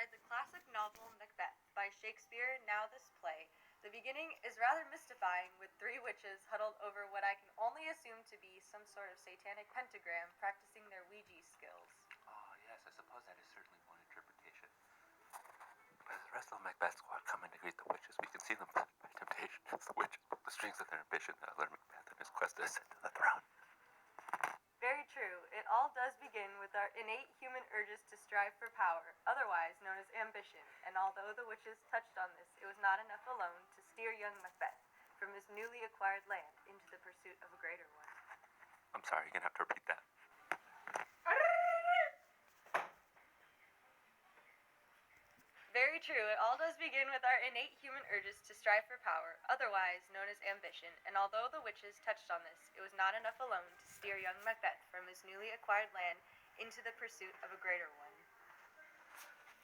alongside the classic novel Macbeth by Shakespeare, now this play. The beginning is rather mystifying, with three witches huddled over what I can only assume to be some sort of satanic pentagram practicing their Ouija skills. Oh, yes, I suppose that is certainly one interpretation. But as the rest of the Macbeth squad come in to greet the witches, we can see them by temptation as the witches pull the strings of their ambition that allure Macbeth in his quest to ascend to the throne. Very true. It all does begin with our innate human urges to strive for power, otherwise known as ambition, and although the witches touched on this, it was not enough alone to steer young Macbeth from his newly acquired land into the pursuit of a greater one. I'm sorry, you're gonna have to repeat that. Very true. It all does begin with our innate human urges to strive for power, otherwise known as ambition, and although the witches touched on this, it was not enough alone to steer young Macbeth from his newly acquired land into the pursuit of a greater one.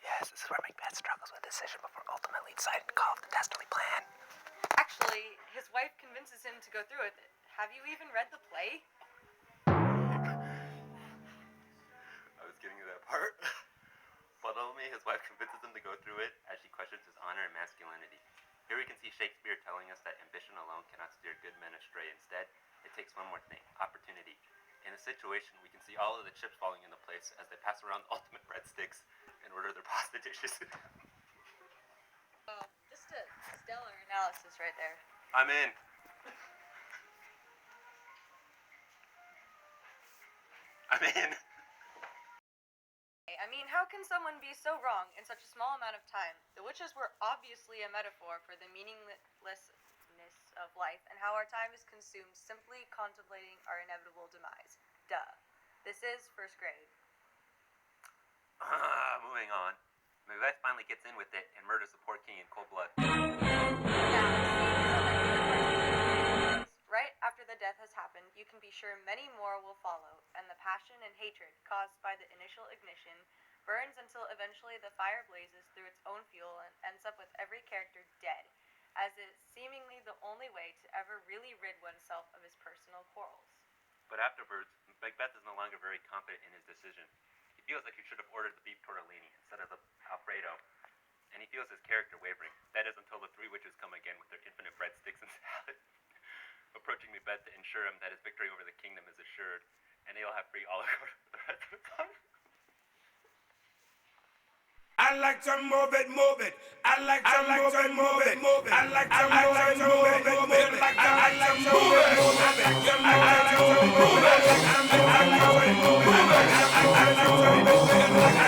Yes, this is where Macbeth struggles with decision before ultimately deciding to call off the dastardly plan. Actually, his wife convinces him to go through with it. Have you even read the play? I was getting to that part. Bartholomew, his wife, convinces him to go through it as she questions his honor and masculinity. Here we can see Shakespeare telling us that ambition alone cannot steer good men astray. Instead, it takes one more thing: opportunity. In a situation, we can see all of the chips falling into place as they pass around the ultimate breadsticks and order their pasta dishes. Just a stellar analysis right there. I'm in. I'm in. I mean, how can someone be so wrong in such a small amount of time? The witches were obviously a metaphor for the meaninglessness of life and how our time is consumed simply contemplating our inevitable demise. Duh. This is first grade. Moving on. Macbeth finally gets in with it and murders the poor king in cold blood. Right after the death has happened, you can be sure many more will follow, and the passion and hatred caused by the initial ignition burns until eventually the fire blazes through its own fuel and ends up with every character dead, as is seemingly the only way to ever really rid oneself of his personal quarrels. But afterwards, Macbeth is no longer very confident in his decision. He feels like he should have ordered the beef tortellini instead of the Alfredo, and he feels his character wavering. That is until the three witches come again with their infinite breadsticks and salad, approaching Macbeth to ensure him that his victory over the kingdom is assured, and he'll have free olive oil for the rest of the time. I like to move it, move it. I like to move it, move it, move it. I like to move it, move it, move it. I like to move it, move it. I like to move it, move it. I like to move it, move it. I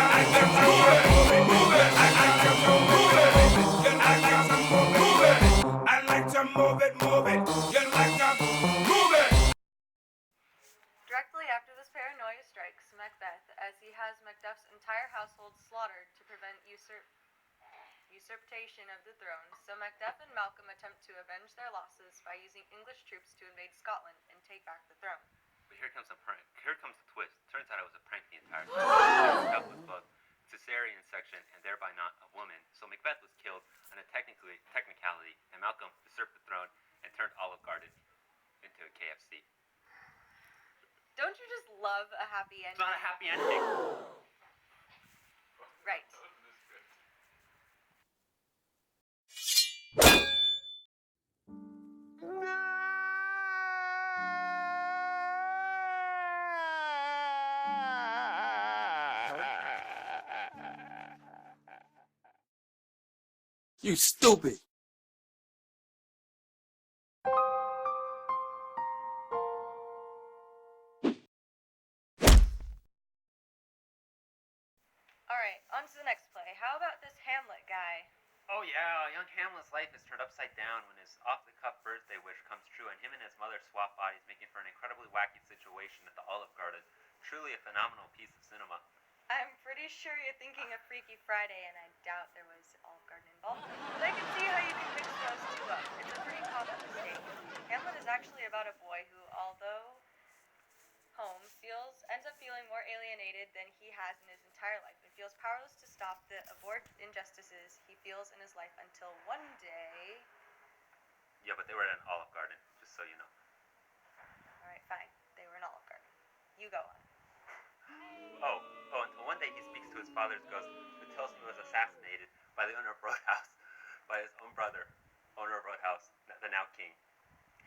like to move it, move it, move it. I like to move it, move it. I like to move it. I like to move it, move it. You like to move it. Directly after this paranoia strikes Macbeth, as he has Macduff's entire household slaughtered to prevent usurpation of the throne, so Macduff and Malcolm attempt to avenge their losses by using English troops to invade Scotland and take back the throne. But here comes the prank. Here comes the twist. Turns out it was a prank the entire time. Macbeth was both cesarean section and thereby not a woman. So Macbeth was killed on a technicality, and Malcolm usurped the throne and turned Olive Garden into a KFC. Don't you just love a happy ending? It's not a happy ending. Right. You stupid. Alright, on to the next play. How about this Hamlet guy? Oh yeah, young Hamlet's life is turned upside down when his off-the-cuff birthday wish comes true and him and his mother swap bodies, making for an incredibly wacky situation at the Olive Garden. Truly a phenomenal piece of cinema. I'm pretty sure you're thinking of Freaky Friday, and I doubt there was Olive Garden involved. But I can see how you can mix those two up. It's a pretty common mistake. Hamlet is actually about a boy who, although home, ends up feeling more alienated than he has in his entire life, and feels powerless to stop the abhorrent injustices he feels in his life until one day... Yeah, but they were at an Olive Garden, just so you know. Alright, fine. They were an Olive Garden. You go on. Oh, until one day he speaks to his father's ghost, who tells him he was assassinated by the owner of Roadhouse, by his own brother, owner of Roadhouse, the now king.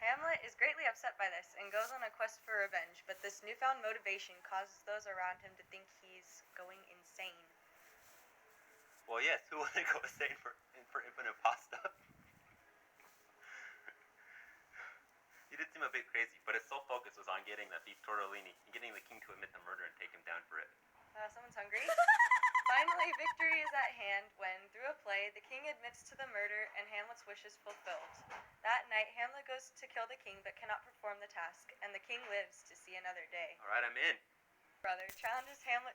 Hamlet is greatly upset by this and goes on a quest for revenge, but this newfound motivation causes those around him to think he's going insane. Well, yes, who wouldn't go insane for infinite pasta? He did seem a bit crazy, but his sole focus was on getting that beef tortellini and getting the king to admit the murder and take him down for it. Someone's hungry? Finally, victory is at hand when, through a play, the king admits to the murder and Hamlet's wish is fulfilled. That night, Hamlet goes to kill the king but cannot perform the task, and the king lives to see another day. Alright, I'm in. Brother challenges Hamlet.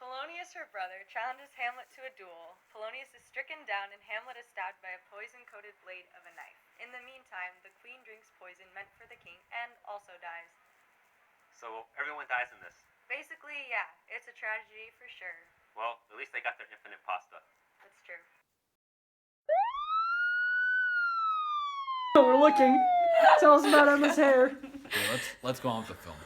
Polonius, her brother, challenges Hamlet to a duel. Polonius is stricken down and Hamlet is stabbed by a poison-coated blade of a knife. In the meantime, the queen drinks poison meant for the king and also dies. So everyone dies in this. Basically, yeah, it's a tragedy for sure. Well, at least they got their infinite pasta. That's true. We're looking. Tell us about Emma's hair. Okay, let's go on with the film.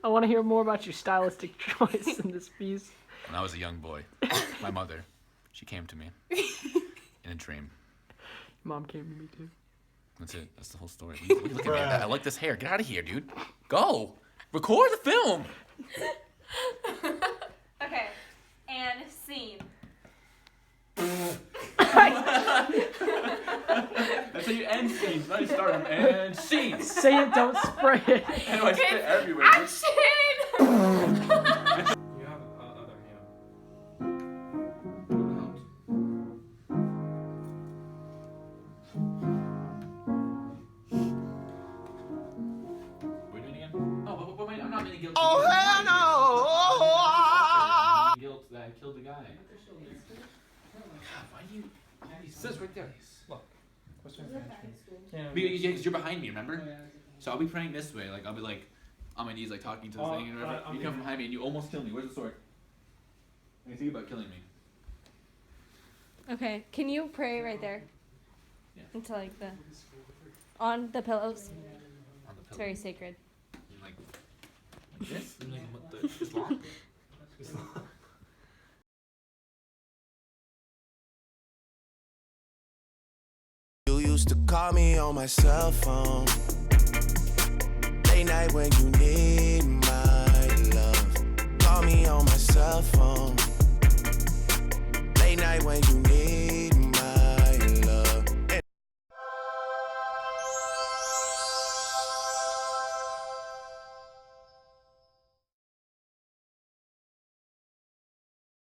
I want to hear more about your stylistic choice in this piece. When I was a young boy, my mother, she came to me in a dream. Mom came to me too. That's it. That's the whole story. Look at me. I like this hair. Get out of here, dude. Go. Record the film. Okay, and scene. That's how you end scenes. Not you start them. And scenes. Say it, don't spray it. And I spit everywhere. Action! You have other hand. We're doing it again? Oh, but wait, I'm not being guilty. Oh, hell no! Guilt that I killed the guy. God, why do you... Sis, right there. Look. Question for Ashton. Because you're behind me, remember? So I'll be praying this way. Like, I'll be like, on my knees, like, talking to the thing and whatever. You come from behind me and you almost kill me. Where's the sword? And you think about killing me. Okay, can you pray right there? Yeah. Into like the... On the pillows. On the It's very sacred. Like this? Like, what the... Islam? You used to call me on my cell phone. Late night when you need my love. Call me on my cell phone. Late night when you need